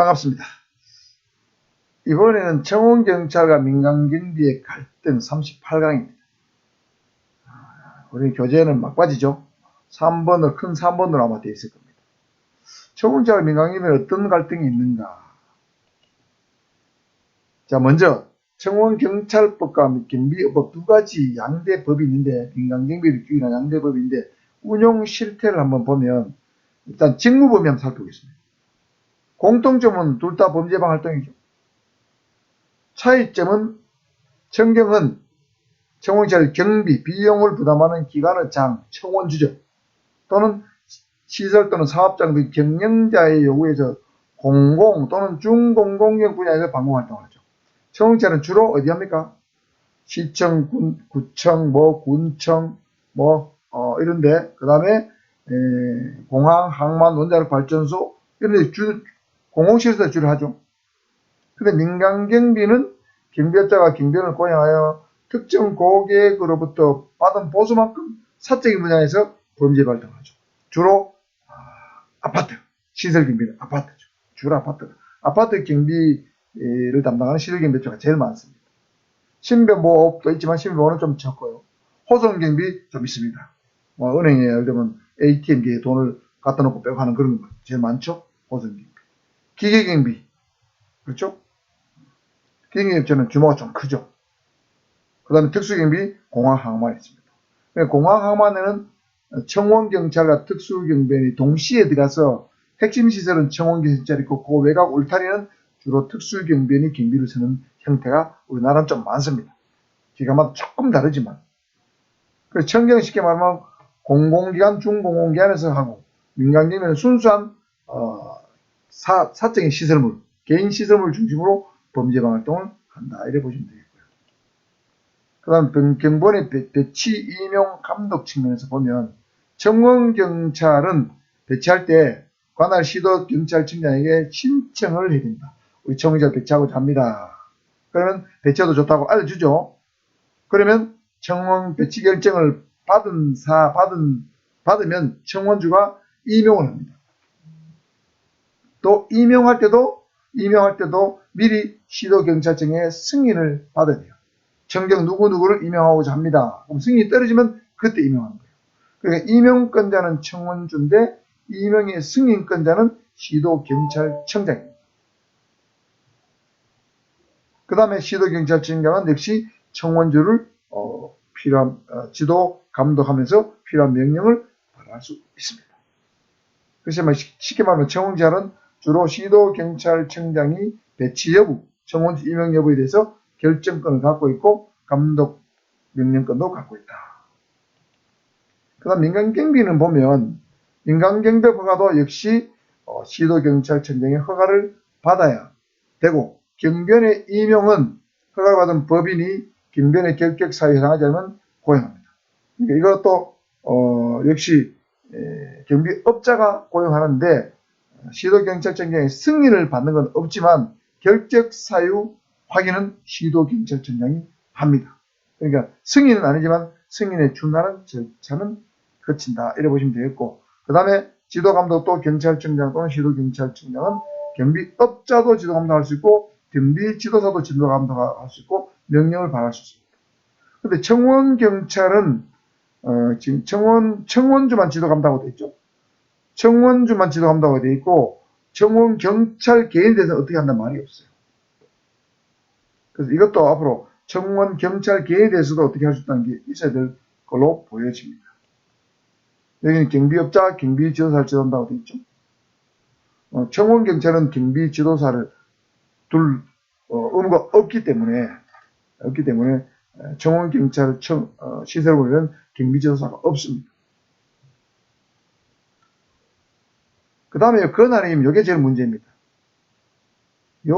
반갑습니다. 이번에는 청원경찰과 민간경비의 갈등 38강입니다. 우리 교재는 막바지죠. 3번으로, 큰 3번으로 아마 되어 있을 겁니다. 청원경찰과 민간경비는 어떤 갈등이 있는가? 자, 먼저 청원경찰법과 경비법 두 가지 양대법이 있는데, 민간경비를 규율한 양대법인데 운용 실태를 한번 보면 일단 직무범위 한번 살펴보겠습니다. 공통점은 둘 다 범죄방 활동이죠. 차이점은 청경은 청원경찰 경비, 비용을 부담하는 기관의 장, 청원주죠. 또는 시설 또는 사업장 등 경영자의 요구에서 공공 또는 중공공용 분야에서 방공활동을 하죠. 청원경찰은 주로 어디 합니까? 시청, 구청, 군청, 이런데, 그 다음에 공항, 항만, 원자력 발전소 이런 데 공공시설에 주로 하죠. 근데 민간경비는 경비업자가 경비원을 고용하여 특정 고객으로부터 받은 보수만큼 사적인 분야에서 범죄 활동하죠. 주로 아파트, 시설경비는 아파트죠. 주로 아파트가. 아파트 경비를 담당하는 시설경비업자가 제일 많습니다. 신변보호업도 있지만 신변보호는 좀 적고요. 호송경비 좀 있습니다. 은행에 예를 들면 ATM기에 돈을 갖다 놓고 빼고 하는 그런 거 제일 많죠. 호송경비. 기계경비. 그렇죠? 기계경비업체는 규모가 좀 크죠. 그 다음에 특수경비, 공항항만이 있습니다. 공항항만에는 청원경찰과 특수경비원이 동시에 들어가서 핵심 시설은 청원경찰이 있고 그 외곽 울타리는 주로 특수경비원이 경비를 서는 형태가 우리나라는 좀 많습니다. 기관마다 조금 다르지만. 그래서 청경은 쉽게 말하면 공공기관, 중공공기관에서 하고 민간경비는 순수한 사적인 시설물, 개인 시설물 중심으로 범죄방 활동을 한다. 이래 보시면 되겠고요. 그 다음 경보원의 배치, 임용, 감독 측면에서 보면 청원경찰은 배치할 때 관할 시도경찰청장에게 신청을 해야 된다. 우리 청원경찰 배치하고자 합니다. 그러면 배치해도 좋다고 알려주죠. 그러면 청원 배치 결정을 받으면 청원주가 임용을 합니다. 또 임용할 때도 미리 시도경찰청의 승인을 받아야 돼요. 청경 누구누구를 임용하고자 합니다. 그럼 승인이 떨어지면 그때 임용하는 거예요. 그러니까 임용권자는 청원주인데 임용의 승인권자는 시도경찰청장입니다. 그 다음에 시도경찰청장은 역시 청원주를 지도 감독하면서 필요한 명령을 발할 수 있습니다. 그래서 쉽게 말하면 청원자는 주로 시도경찰청장이 배치 여부, 청원주 임용 여부에 대해서 결정권을 갖고 있고 감독 명령권도 갖고 있다. 그 다음 민간경비는 보면 민간경비 허가도 역시 시도경찰청장의 허가를 받아야 되고 경비원의 임용은 허가받은 법인이 경비원의 결격 사유에 해당하지 않으면 고용합니다. 그러니까 이것도 역시 경비업자가 고용하는데 시도경찰청장의 승인을 받는 건 없지만 결격 사유 확인은 시도경찰청장이 합니다. 그러니까 승인은 아니지만 승인에 준하는 절차는 거친다. 이래 보시면 되겠고 그 다음에 지도감독도 경찰청장 또는 시도경찰청장은 경비업자도 지도감독할 수 있고 경비지도사도 지도감독할 수 있고 명령을 발할 수 있습니다. 그런데 청원경찰은 지금 청원주만 지도감독하고 되어 있죠. 청원주만 지도감독하고 되어 있고 청원경찰 개인에 대해서는 어떻게 한다는 말이 없어요. 그래서 이것도 앞으로 청원경찰 개인에 대해서도 어떻게 할 수 있다는 게 있어야 될 걸로 보여집니다. 여기는 경비업자, 경비지도사를 지도한다고 되어 있죠. 청원경찰은 경비지도사를 둘 의무가 없기 때문에 청원경찰 시설부에는 경비지도사가 없습니다. 그 다음에 권한임, 이게 제일 문제입니다. 이게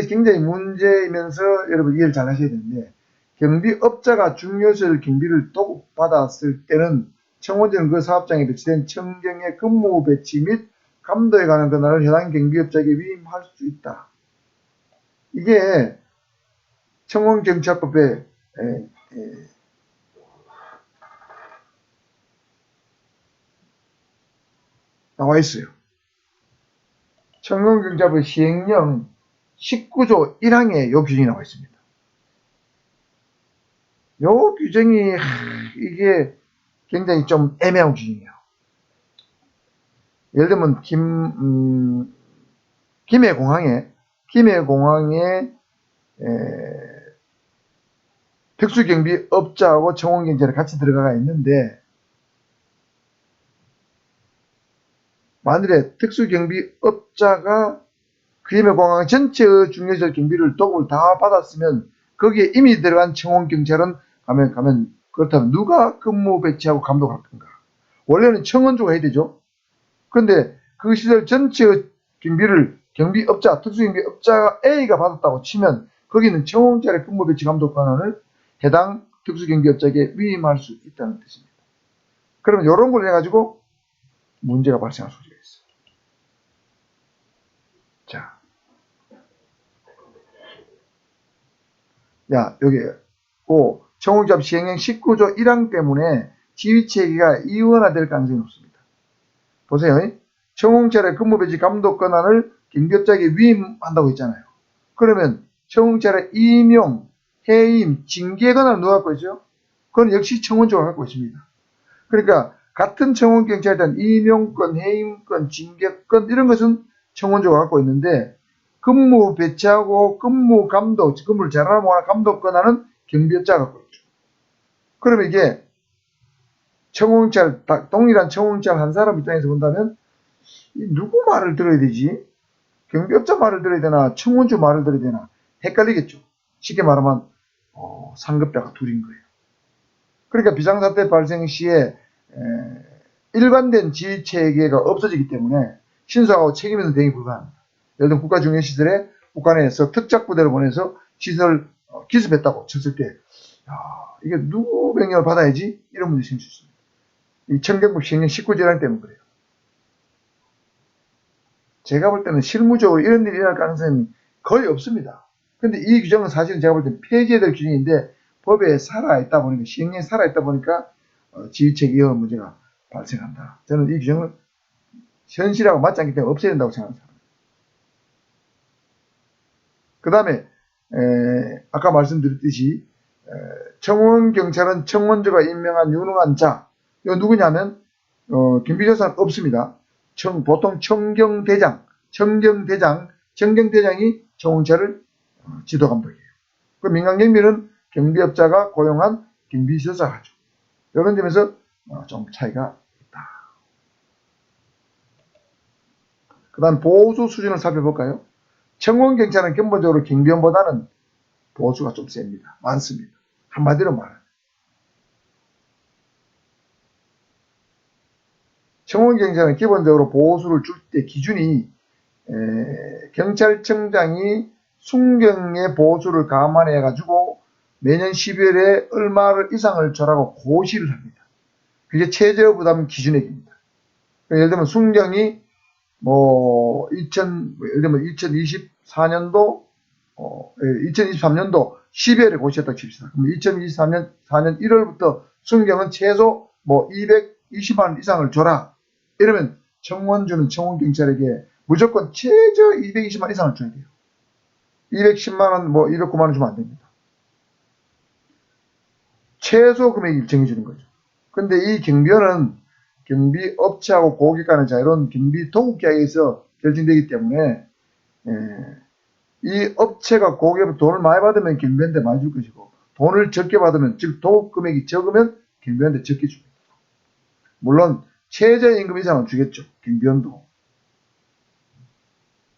굉장히 문제이면서 여러분 이해를 잘 하셔야 되는데, 경비업자가 중요시설 경비를 도급받았을 때는 청원주는 그 사업장에 배치된 청경의 근무 배치 및 감독에 관한 권한을 해당 경비업자에게 위임할 수 있다. 이게 청원경찰법에 나와 있어요. 청원경찰법 시행령 19조 1항에 요 규정이 나와 있습니다. 요 규정이 이게 굉장히 좀 애매한 규정이에요. 예를 들면 김해공항에 특수경비업자하고 청원경찰이 같이 들어가 있는데, 만일에 특수경비업자가 김해공항 전체의 중요시설 경비를 도급을 다 받았으면 거기에 이미 들어간 청원경찰은 가면 그렇다면 누가 근무 배치하고 감독할 건가? 원래는 청원주가 해야 되죠. 그런데 그 시설 전체의 경비를 경비업자, 특수경비업자 A가 받았다고 치면 거기는 청원경찰의 근무 배치 감독 권한을 해당 특수경비업자에게 위임할 수 있다는 뜻입니다. 그러면 이런 걸 해가지고 문제가 발생할 소지가 있어요. 자, 여기 청원경찰 시행령 19조 1항 때문에 지휘체계가 이원화될 가능성이 높습니다. 보세요. 청원경찰의 근무배치 감독 권한을 경비업자에게 위임한다고 했잖아요. 그러면 청원경찰의 임용, 해임, 징계 권한을 누가 갖고 있죠? 그건 역시 청원주가 갖고 있습니다. 그러니까 같은 청원경찰에 대한 임용권, 해임권, 징계권 이런 것은 청원주가 갖고 있는데, 근무 배치하고 근무 감독, 근무를 잘하나 못하나 감독 권한은 경비업자가 갖고 있죠. 그러면 이게 청원경찰, 동일한 청원경찰 한 사람 입장에서 본다면 누구 말을 들어야 되지? 경비업자 말을 들어야 되나 청원주 말을 들어야 되나 헷갈리겠죠. 쉽게 말하면 상급자가 둘인 거예요. 그러니까 비상사태 발생 시에 일관된 지휘체계가 없어지기 때문에 신속하고 책임있는 대응이 불가합니다. 예를 들면 국가중요시설에 북한에서 특작부대를 보내서 시설 기습했다고 쳤을 때 이게 누구 명령을 받아야지? 이런 문제 생길 수 있습니다. 이 청경법 시행령 19조랑 때문에 그래요. 제가 볼 때는 실무적으로 이런 일이 일어날 가능성이 거의 없습니다. 근데 이 규정은 사실은 제가 볼 때 폐지해야 될 규정인데 법에 살아있다 보니까, 시행령에 살아있다 보니까 지휘체계 이런 문제가 발생한다. 저는 이 규정은 현실하고 맞지 않기 때문에 없애야 된다고 생각합니다. 그 다음에 아까 말씀드렸듯이 청원경찰은 청원주가 임명한 유능한 자, 이거 누구냐면 경비조사는 없습니다. 보통 청경대장이 청원경찰을 지도감독이에요. 그 민간경비는 경비업자가 고용한 경비조사를 하죠. 이런 점에서 좀 차이가 있다. 그 다음 보수 수준을 살펴볼까요? 청원경찰은 근본적으로 경비원보다는 보수가 좀 셉니다. 많습니다. 한마디로 말하면. 청원경찰은 기본적으로 보수를 줄 때 기준이 경찰청장이 순경의 보수를 감안해가지고 매년 12월에 얼마 이상을 줘라고 고시를 합니다. 그게 최저부담 기준액입니다. 예를 들면 순경이 예를 들면 2023년도 12월에 고시했다고 칩시다. 그럼 2023년 1월부터 순경은 최소 220만 원 이상을 줘라. 이러면 청원주는 청원경찰에게 무조건 최저 220만 원 이상을 줘야 돼요. 210만 원, 209만 원 주면 안 됩니다. 최소 금액을 정해주는 거죠. 근데 이 경비원은 경비업체하고 고객 간의 자유로운 경비 도급계약에서 결정되기 때문에 이 업체가 고객으로 돈을 많이 받으면 경비원한테 많이 줄 것이고, 돈을 적게 받으면, 즉 도급 금액이 적으면 경비원한테 적게 줍니다. 물론 최저임금 이상은 주겠죠, 경비원도.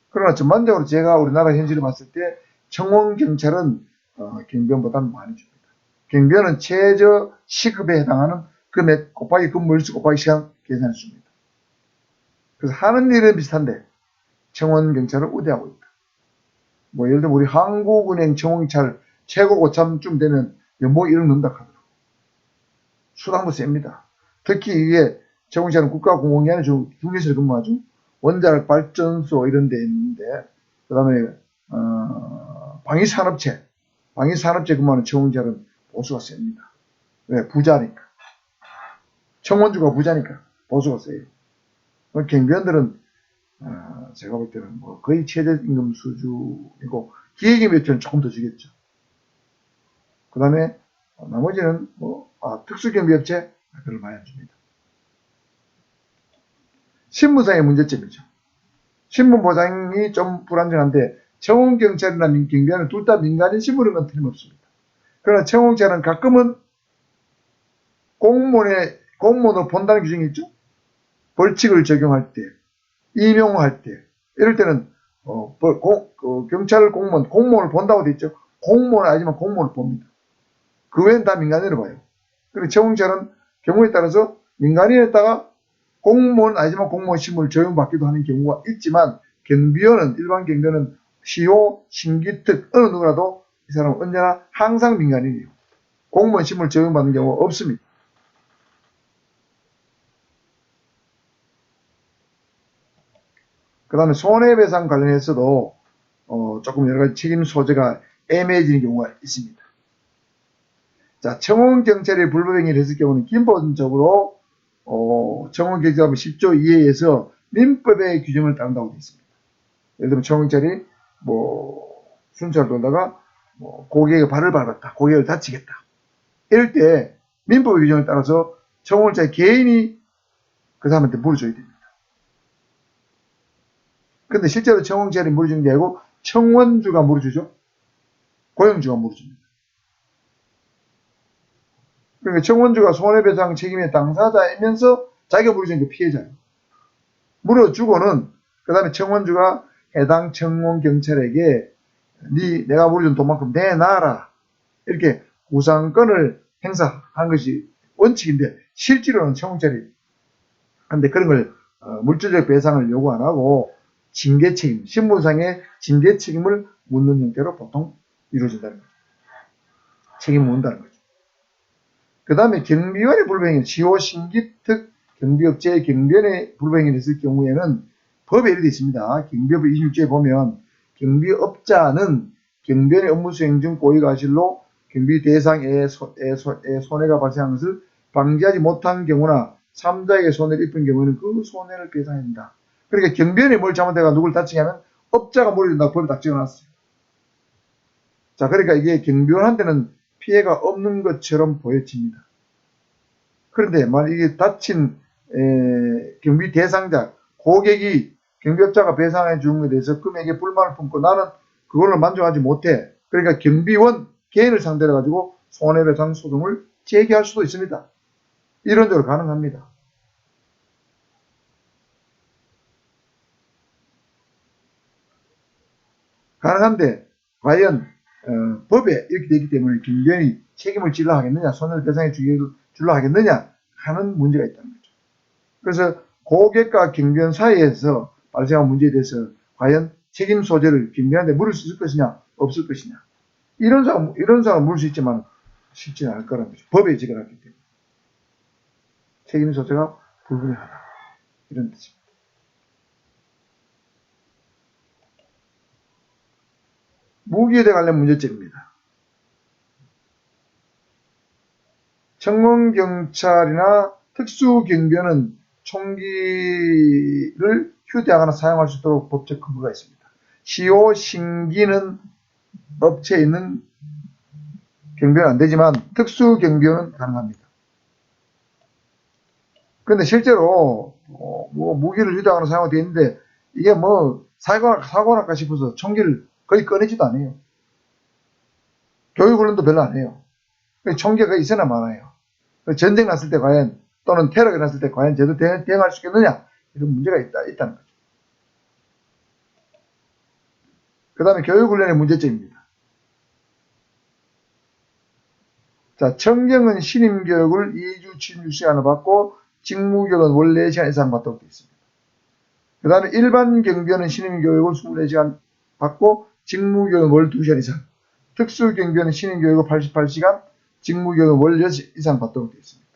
그러나 전반적으로 제가 우리나라 현실을 봤을 때 청원경찰은 경비원보다는 많이 줍니다. 경비원은 최저 시급에 해당하는 금액 곱하기 근무일수 곱하기 시간 계산해 줍니다. 그래서 하는 일은 비슷한데 청원경찰을 우대하고 있다. 예를 들면 우리 한국은행 청원경찰 최고 고참쯤 되면 연봉 1억 넣는다 하더라고요. 수당도 셉니다. 특히 이게 청원경찰은 국가공공기관에 중개실에 근무하죠. 원자력 발전소 이런 데 있는데, 그 다음에 방위산업체 근무하는 청원경찰은 보수가 셉니다. 왜? 부자니까. 청원주가 부자니까 보수가 세요. 경비원들은 제가 볼 때는 뭐 거의 최저임금 수준이고 기획임금제는 조금 더 주겠죠. 그 다음에 나머지는 특수경비업체 별로 많이 안 줍니다. 신분상의 문제점이죠. 신분 보장이 좀 불안정한데 청원경찰이나 경비원은 둘 다 민간인 신분인 건 틀림없습니다. 그러나 청원경찰은 가끔은 공무원으로 본다는 규정이 있죠. 벌칙을 적용할 때, 임용할 때, 이럴 때는 경찰 공무원을 본다고 돼 있죠. 공무원은 아니지만 공무원을 봅니다. 그 외엔 다 민간인으로 봐요. 그리고 청원경찰은 경우에 따라서 민간인에다가 공무원 아니지만 공무원 신분을 적용받기도 하는 경우가 있지만 경비원은 일반 경비원은 시효, 신기특 어느 누구라도 이 사람은 언제나 항상 민간인이에요. 공무원 신분을 적용받는 경우가 없습니다. 그 다음에 손해배상 관련해서도 조금 여러가지 책임 소재가 애매해지는 경우가 있습니다. 자, 청원경찰이 불법행위를 했을 경우는 기본적으로 청원경찰법 10조 2회에서 민법의 규정을 따른다고 되어 있습니다. 예를 들면 청원경찰이 순찰을 돌다가 고객의 발을 밟았다, 고객을 다치겠다, 이럴 때 민법의 규정을 따라서 청원경찰 개인이 그 사람한테 물을 줘야 됩니다. 근데 실제로 청원경찰이 물을 주는 게 아니고 청원주가 물을 주죠. 고용주가 물을 줍니다. 그러니까 청원주가 손해배상 책임의 당사자이면서 자기가 물어주는 게 피해자예요. 물어주고는 그 다음에 청원주가 해당 청원경찰에게 내가 물어준 돈만큼 내놔라, 이렇게 구상권을 행사한 것이 원칙인데 실제로는 청원경찰이 근데 그런 걸 물질적 배상을 요구 안 하고 징계 책임, 신분상의 징계 책임을 묻는 형태로 보통 이루어진다는 거죠. 책임을 묻는다는 거죠. 그 다음에 경비원의 불법행위, 시효, 신기특 경비업체의 경비원의 불법행위를 했을 경우에는 법에 이렇게 되어 있습니다. 경비법 26조에 보면 경비업자는 경비원의 업무 수행 중 고의가실로 경비 대상에 손해가 발생한 것을 방지하지 못한 경우나 3자에게 손해를 입은 경우는 그 손해를 배상해야 된다. 그러니까 경비원이 뭘 잘못해가 누굴 다치게 하면 업자가 뭘 된다고 법에 딱 적어놨어요. 자, 그러니까 이게 경비원한테는 피해가 없는 것처럼 보여집니다. 그런데 만약 이게 다친 경비 대상자, 고객이 경비업자가 배상해 준 것에 대해서 금액에 불만을 품고 나는 그걸로 만족하지 못해. 그러니까 경비원 개인을 상대로 가지고 손해배상 소송을 제기할 수도 있습니다. 이론적으로 가능합니다. 가능한데 과연 법에 이렇게 되기 때문에 경비원이 책임을 지려 하겠느냐, 손해를 배상해 주려 하겠느냐 하는 문제가 있다는 거죠. 그래서 고객과 경비원 사이에서 발생한 문제에 대해서 과연 책임 소재를 경비원한테 물을 수 있을 것이냐 없을 것이냐, 이런 사람 물을 수 있지만 쉽지는 않을 거라는 거죠. 법에 적어놨기 때문에 책임 소재가 불분명하다, 이런 뜻입니다. 무기에 관련 문제점입니다. 청원경찰이나 특수경비원은 총기를 휴대하거나 사용할 수 있도록 법적 근거가 있습니다. 시효, 신기는 업체에 있는 경비원은 안 되지만 특수경비원은 가능합니다. 그런데 실제로 무기를 휴대하거나 사용하게 되어 있는데 이게 사고 날까 싶어서 총기를 거의 꺼내지도 않아요. 교육훈련도 별로 안 해요. 총기가 있으나 많아요. 전쟁 났을 때 과연, 또는 테러가 났을 때 과연 제대로 대응할 수 있겠느냐, 이런 문제가 있다는 거죠. 그 다음에 교육훈련의 문제점입니다. 자, 청경은 신임교육을 2주 76시간을 받고 직무교육은 월 4시간 이상 받도록 되어 있습니다. 그 다음에 일반 경비원은 신임교육을 24시간 받고 직무교육은 월 2시간 이상, 특수경비원은 신임교육을 88시간, 직무교육은 월 6시 이상 받도록 되어 있습니다.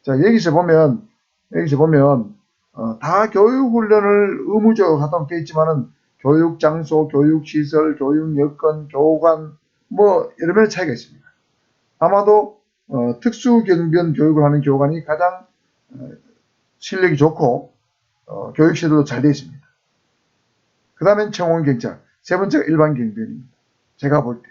자, 여기서 보면 다 교육훈련을 의무적으로 하도록 되어 있지만은 교육장소, 교육시설, 교육여건, 교관 여러 면의 차이가 있습니다. 아마도 특수경비원 교육을 하는 교관이 가장 실력이 좋고 교육시도도 잘 되어 있습니다. 그 다음엔 청원경찰, 세 번째가 일반경비원입니다. 제가 볼 때.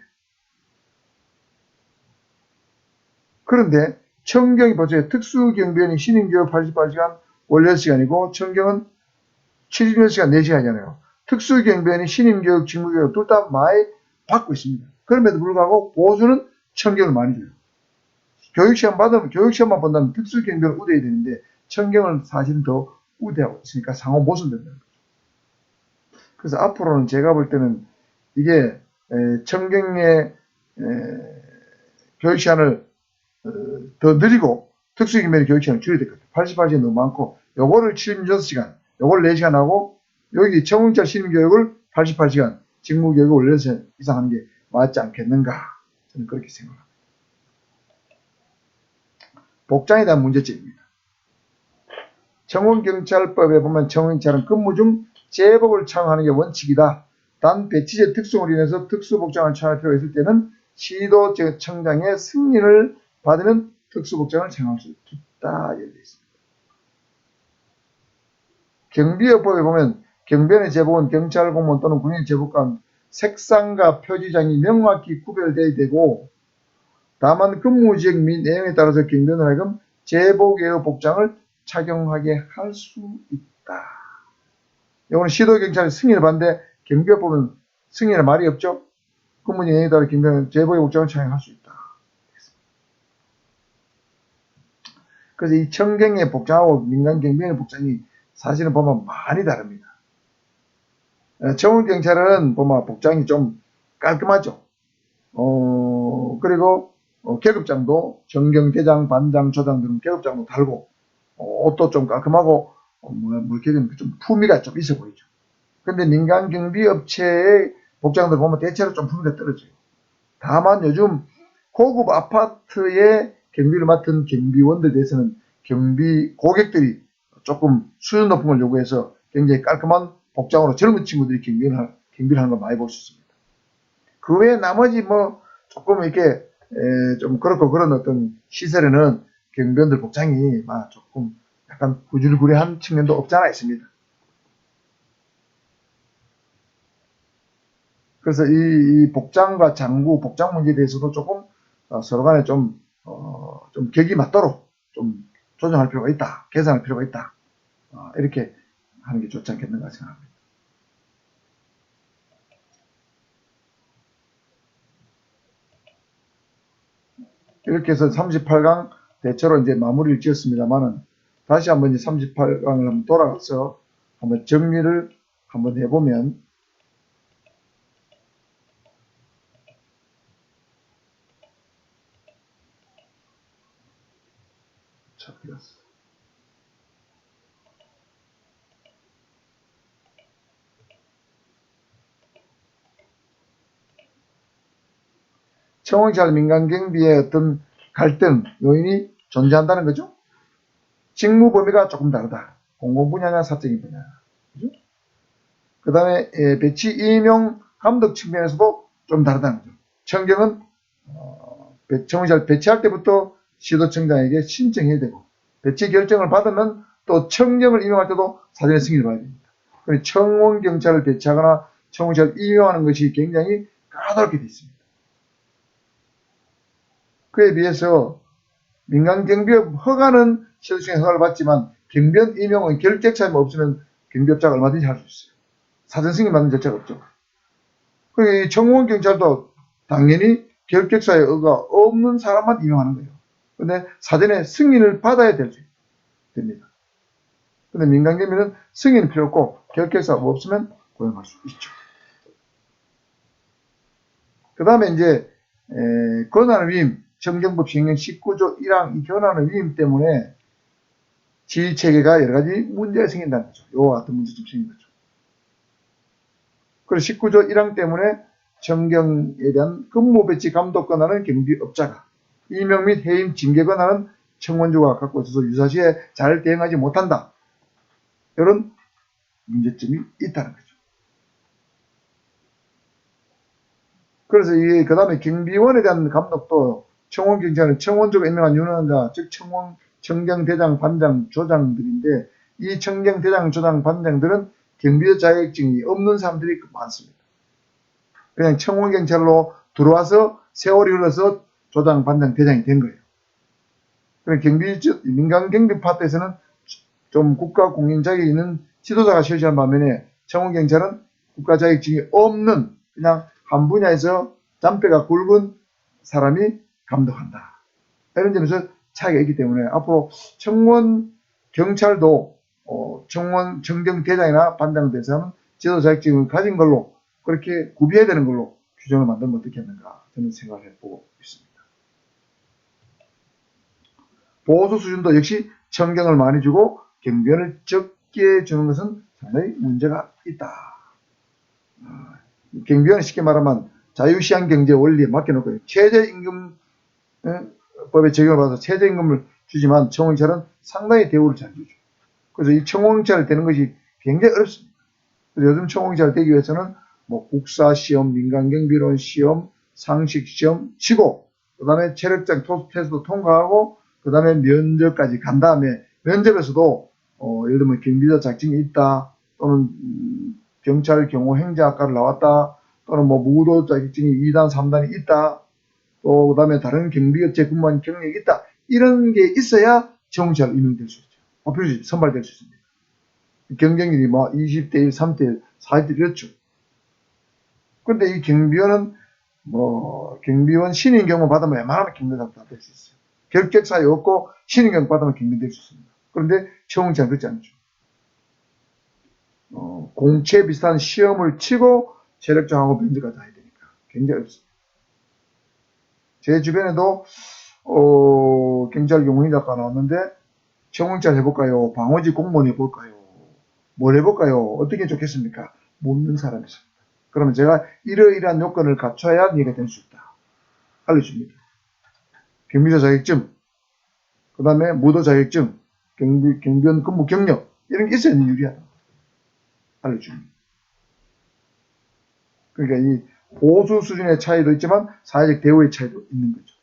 그런데 청경이 보세요. 특수경비원이 신임교육 88시간 월 6시간이고 청경은 76시간 4시간이잖아요. 특수경비원이 신임교육, 직무교육 둘 다 많이 받고 있습니다. 그럼에도 불구하고 보수는 청경을 많이 줘요. 교육시험만 본다면 특수경비원을 우대해야 되는데 청경을 사실은 더 우대하고 있으니까 상호 모순된다는 거죠. 그래서 앞으로는 제가 볼 때는 이게 청경의 교육시간을 더 느리고 특수경비원의 교육시간을 줄여야 될 것 같아요. 88시간 너무 많고 요거를 76시간, 요걸 4시간 하고 여기 청원경찰 신임교육을 88시간, 직무교육을 월 6시간 이상 하는 게 맞지 않겠는가, 저는 그렇게 생각합니다. 복장에 대한 문제점입니다. 청원경찰법에 보면 청원경찰은 근무 중 제복을 착용하는 게 원칙이다. 단 배치제 특성으로 인해서 특수복장을 착용할 필요가 있을 때는 시도청장의 승인을 받으면 특수복장을 착용할 수 있다. 이렇게 되어 있습니다. 경비업법에 보면 경비원의 제복은 경찰 공무원 또는 군인의 제복과 색상과 표지장이 명확히 구별되어야 되고 다만 근무지역 및 내용에 따라서 경비원을 하여금 제복의 복장을 착용하게 할 수 있다. 이거는 시도경찰이 승인을 받는데 경비업법은 승인의 말이 없죠. 근무 내용에 따라 경비원은 제복의 복장을 착용할 수 있다. 그래서 이 청경의 복장하고 민간 경비원의 복장이 사실은 보면 많이 다릅니다. 청원경찰은 보면 복장이 좀 깔끔하죠. 그리고 계급장도 정경대장, 반장, 조장 등은 계급장도 달고 옷도 좀 깔끔하고 이렇게 좀 품위가 좀 있어 보이죠. 근데 민간 경비업체의 복장들 보면 대체로 좀 품위가 떨어져요. 다만 요즘 고급 아파트의 경비를 맡은 경비원들에 대해서는 경비 고객들이 조금 수준 높은 걸 요구해서 굉장히 깔끔한 복장으로 젊은 친구들이 경비를 하는 걸 많이 볼 수 있습니다. 그 외에 나머지 조금 이렇게 좀 그렇고 그런 어떤 시설에는 경비원들 복장이 조금 약간 구질구리한 측면도 없지 않아 있습니다. 그래서 이 복장과 장구, 복장 문제에 대해서도 조금 서로 간에 좀 격이 맞도록 좀 조정할 필요가 있다. 개선할 필요가 있다. 이렇게 하는 게 좋지 않겠는가 생각합니다. 이렇게 해서 38강 대체로 이제 마무리를 지었습니다만은 다시 한번 이제 38강을 한번 돌아가서 한번 정리를 한번 해보면 청원경찰 민간경비의 어떤 갈등 요인이 존재한다는 거죠. 직무 범위가 조금 다르다. 공공 분야냐 사적인 분야. 그죠? 그 다음에 배치 임용 감독 측면에서도 좀 다르다는 거죠. 청경은 청원경찰 배치할 때부터 시도청장에게 신청해야 되고 배치 결정을 받으면 또 청경을 임용할 때도 사전에 승인을 받아야 됩니다. 그래서 청원경찰을 배치하거나 청원경찰을 임용하는 것이 굉장히 까다롭게 되어 있습니다. 그에 비해서 민간경비업 허가는 시도청에 허가를 받지만 경비원 임용은 결격사항이 없으면 경비업자가 얼마든지 할 수 있어요. 사전 승인 받는 절차가 없죠. 그리고 청원경찰도 당연히 결격사의 허가 없는 사람만 임용하는 거예요. 근데 사전에 승인을 받아야 됩니다. 근데 민간경비는 승인 필요 없고 결격사가 없으면 고용할 수 있죠. 그 다음에 이제 권한을 위임, 청정법 시행령 19조 1항 이 권한의 위임 때문에 지휘체계가 여러가지 문제가 생긴다는 거죠. 이와 같은 문제점이 생긴 거죠. 그래서 19조 1항 때문에 청경에 대한 근무 배치 감독 권한은 경비업자가, 임용 및 해임 징계 권한은 청원주가 갖고 있어서 유사시에 잘 대응하지 못한다. 이런 문제점이 있다는 거죠. 그래서 그 다음에 경비원에 대한 감독도 청원경찰은 청원주가 임명한 윤원자, 즉 청경대장, 반장, 조장들인데 이 청경, 대장, 조장, 반장들은 경비대 자격증이 없는 사람들이 많습니다. 그냥 청원경찰로 들어와서 세월이 흘러서 조장, 반장, 대장이 된 거예요. 민간 경비 파트에서는 좀 국가 공인 자격이 있는 지도자가 실시한 반면에 청원경찰은 국가 자격증이 없는 그냥 한 분야에서 잔뼈가 굵은 사람이 감독한다. 이런 점에서 차이가 있기 때문에 앞으로 청원 경찰도 청원 청경대장이나 반장대장은 지도 자격증을 가진 걸로 그렇게 구비해야 되는 걸로 규정을 만들면 어떻겠는가 저는 생각을 해보고 있습니다. 보호소 수준도 역시 청경을 많이 주고 경비원을 적게 주는 것은 상당히 문제가 있다. 경비원은 쉽게 말하면 자유시장 경제 원리에 맡겨놓고 최저임금 법에 적용을 받아서 최저임금을 주지만 청원경찰은 상당히 대우를 잘 주죠. 그래서 이 청원경찰이 되는 것이 굉장히 어렵습니다. 그래서 요즘 청원경찰이 되기 위해서는 뭐 국사시험, 민간경비론 시험, 상식시험 치고 그 다음에 체력장 테스트도 통과하고 그 다음에 면접까지 간 다음에 면접에서도 예를 들면 경비자 자격증이 있다 또는 경찰 경호 행정학과를 나왔다 또는 뭐 무도 자격증이 2단 3단이 있다 또 그 다음에 다른 경비업체 근무한 경력이 있다 이런 게 있어야 청원경찰 임용될 수 있죠. 선발될 수 있습니다. 경쟁률이 뭐 20대 1, 3대 1, 4대 1 이렇죠. 그런데 이 경비원은 경비원 신인 경험 받으면 웬만하면 경비원 다 될 수 있어요. 결격 사유 없고 신인 경험 받으면 경비원 될 수 있습니다. 그런데 청원경찰은 그렇지 않죠. 공채 비슷한 시험을 치고 체력장하고 면접까지 해야 되니까 굉장히 어렵습니다. 제 주변에도 경찰 경호인학과 나왔는데 청원경찰 해볼까요? 방어지 공무원 해볼까요? 뭘 해볼까요? 어떻게 좋겠습니까? 묻는 사람이 있습니다. 그러면 제가 이러이러한 요건을 갖춰야 이해가 될 수 있다. 알려줍니다. 경비자 자격증, 그 다음에 무도 자격증, 경비원 근무 경력 이런 게 있어야 유리하다. 알려줍니다. 그러니까 이 보수 수준의 차이도 있지만 사회적 대우의 차이도 있는 거죠.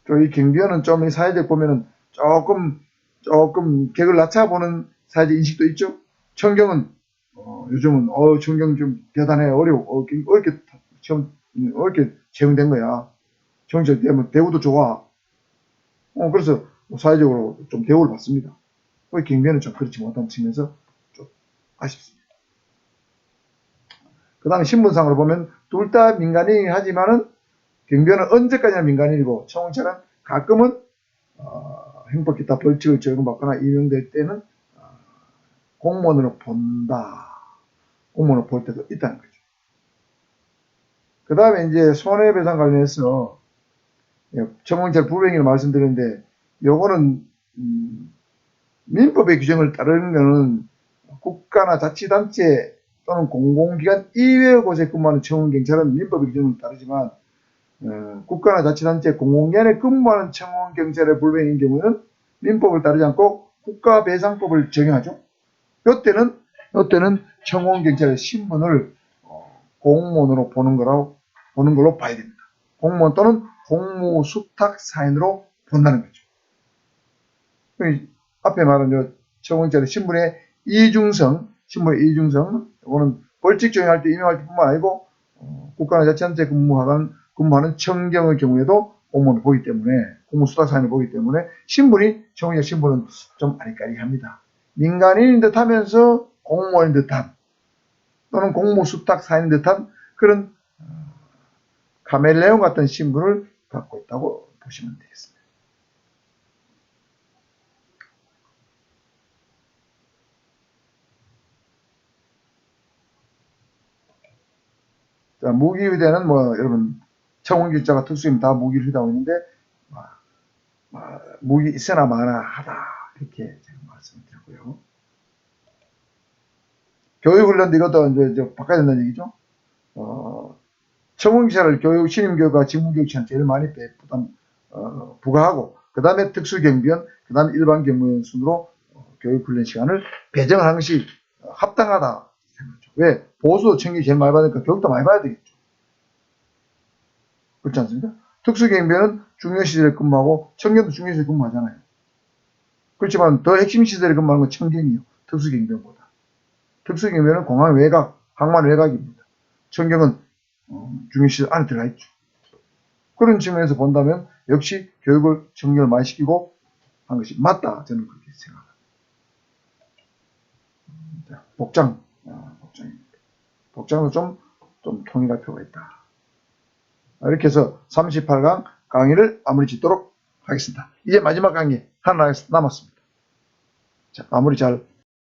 또 이 경비원은 좀 이 사회적 보면은 조금 객을 낮춰보는 사회적 인식도 있죠. 청경은 요즘은 청경 좀 대단해 어려워 어렵게 채용된 거야. 청경 되면 대우도 좋아. 그래서 사회적으로 좀 대우를 받습니다. 경비원은 좀 그렇지 못한 측면에서 좀 아쉽습니다. 그 다음에 신분상으로 보면 둘 다 민간인이긴 하지만은 경비원은 언제까지나 민간인이고 청원경찰은 가끔은 행법기타 벌칙을 적용받거나 임용될 때는 공무원으로 본다. 공무원으로 볼 때도 있다는 거죠. 그 다음에 이제 손해배상 관련해서 청원경찰 불이행을 말씀드렸는데 요거는 민법의 규정을 따르는 것은 국가나 자치단체 또는 공공기관 이외의 곳에 근무하는 청원경찰은 민법의 규정을 따르지만 국가나 자치단체 공공기관에 근무하는 청원경찰의 불이행인 경우는 민법을 따르지 않고 국가배상법을 적용하죠. 이때는 청원경찰의 신분을 공무원으로 보는 걸로 봐야 됩니다. 공무원 또는 공무수탁사인으로 본다는 거죠. 앞에 말한 청원경찰의 신분의 이중성, 이거는 벌칙 적용할 때 임용할 때뿐만 아니고 국가나 자치단체 근무하는 청경의 경우에도 공무원을 보기 때문에 공무수탁사인을 보기 때문에 청원경찰 신분은 좀 아리까리합니다. 민간인인 듯하면서 공무원인 듯한 또는 공무수탁사인인 듯한 그런 카멜레온 같은 신분을 갖고 있다고 보시면 되겠습니다. 자, 무기휴대는 여러분 청원경찰과 특수임 다 무기를 휴대하고 있는데 무기 있으나 마나 하다 이렇게 제가 말씀드렸고요. 교육훈련도 이것도 이제 바꿔야 된다는 얘기죠. 청원경찰을 신임교육과 직무교육 시간 제일 많이 부과하고 그 다음에 특수경비원, 그 다음에 일반 경무원 순으로 교육훈련 시간을 배정하는 것이 합당하다 생각하죠. 왜? 보수도 청격이 제일 많이 받으니까 교육도 많이 받아야 되겠죠. 그렇지 않습니까? 특수경비원은 중요시설에 근무하고 청년도 중요시설에 근무하잖아요. 그렇지만 더 핵심 시설이 근무하는 건 청경이요. 특수경비원보다. 특수경비원은 공항 외곽, 항만 외곽입니다. 청경은 중요시설 안에 들어가 있죠. 그런 측면에서 본다면 역시 교육을 청경을 많이 시키고 한 것이 맞다. 저는 그렇게 생각합니다. 복장입니다. 복장도 좀 통일할 필요가 있다. 이렇게 해서 38강 강의를 마무리 짓도록 하겠습니다. 이제 마지막 강의 하나 남았습니다. 자, 마무리 잘